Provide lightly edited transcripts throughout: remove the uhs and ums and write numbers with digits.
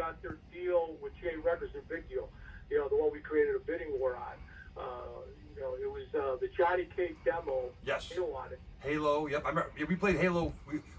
got their deal with J Records, their big deal. You know, the one we created a bidding war on. You know, it was the Johnny K demo. Yes. Halo on it. Halo, yep. I remember, we played Halo.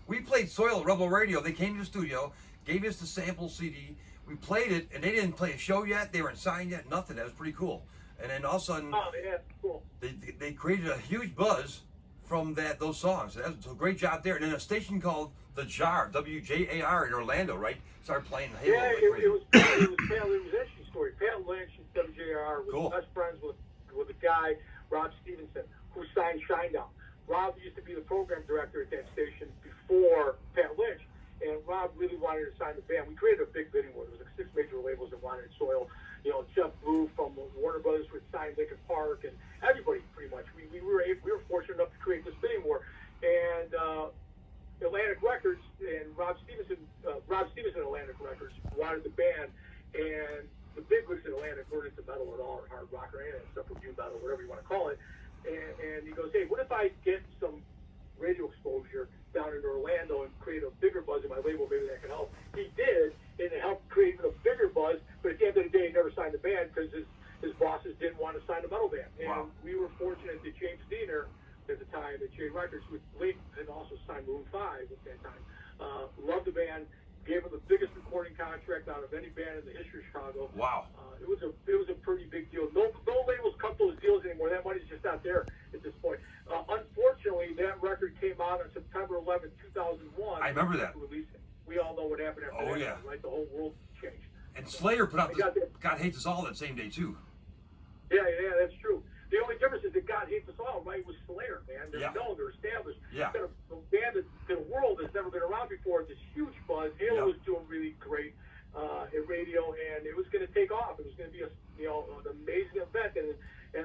We played Soil at Rebel Radio. They came to the studio, gave us the sample CD. We played it, and they didn't play a show yet. They weren't signed yet. Nothing. That was pretty cool. And then all of a sudden, Oh, yeah, cool. they created a huge buzz from those songs. That was a great job there. And then a station called The Jar, WJAR in Orlando, right? Started playing Halo. Yeah, like it crazy. was Pat. It was an interesting story. Pat Lynch and WJR was Cool. best friends with a guy, Rob Stevenson, who signed Shinedown. Rob used to be the program director at that station before Pat Lynch, and Rob really wanted to sign the band. We created a big bidding war. There was like 6 major labels that wanted Soil. You know, Jeff Blue from Warner Brothers would sign Lincoln Park, and everybody pretty much. We were fortunate enough to create this bidding war, and Atlantic Records and Rob Stevenson Atlantic Records wanted the band, and the big wigs in Atlantic weren't into metal at all, or hard rock or any of that stuff, or new metal, whatever you want to call it. And he goes, hey, what if I get some radio exposure down in Orlando and create a bigger buzz in my label? Maybe that can help. He did, and it helped create even a bigger buzz. But at the end of the day, he never signed the band because his bosses didn't want to sign a metal band. And Wow. we were fortunate that James Diener, at the time, at J Records, and also signed Maroon 5 at that time, loved the band, gave him the biggest recording contract out of any band in the history of Chicago. Wow. It was a pretty big deal. No labels cut those deals anymore. That money's just not there at this point. Unfortunately, that record came out on September 11, 2001. I remember that. We all know what happened after that. Yeah. Right? The whole world changed. And Slayer put out God Hates Us All that same day, too. Yeah, that's true. The only difference is that God Hates Us All, right, was Slayer, man. They're known, they're established. Yeah. It's a band that the world has never been around before. This huge buzz. Halo was doing really great at radio, and it was going to take off. It was going to be an amazing event, and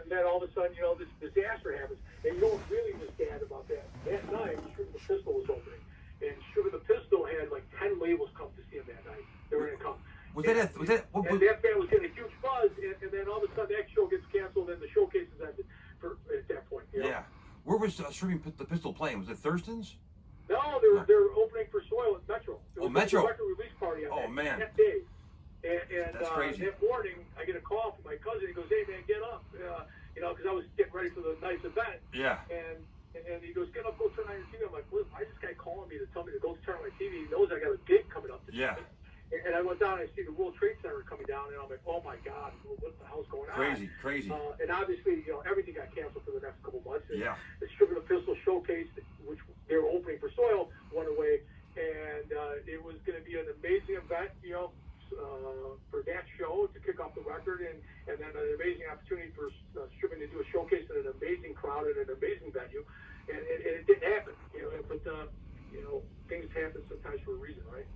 then all of a sudden, this disaster happens. And you know what really was sad about that? That night, Sugar the Pistol was opening, and Sugar the Pistol had like 10 labels come to see him that night. They were going to come. And that band was getting a huge buzz, and then all of a sudden that show gets canceled, and the showcases ended at that point. Yeah. Where was Sugar the Pistol playing? Was it Thurston's? No, they're opening for Soil at Metro. It was Metro. A record release party on that day. And that's crazy. That morning, I get a call from my cousin. He goes, "Hey man, get up!" Because I was getting ready for the nice event. Yeah. And he goes, "Get up, go turn on your TV." I'm like, "Listen, I just got calling me to tell me to go turn on my TV. He knows I got a gig coming up this night." And I went down and I see the World Trade Center coming down, and I'm like, "Oh my God, what the hell's going on?" Crazy. And obviously, everything got canceled for the next couple months. And Yeah. the Sugar the Pistol showcase, which they were opening for Soil, went away, and it was going to be an amazing event, for that show to kick off the record, and then an amazing opportunity for Stripping to do a showcase in an amazing crowd at an amazing venue, and it didn't happen. But things happen sometimes for a reason, right?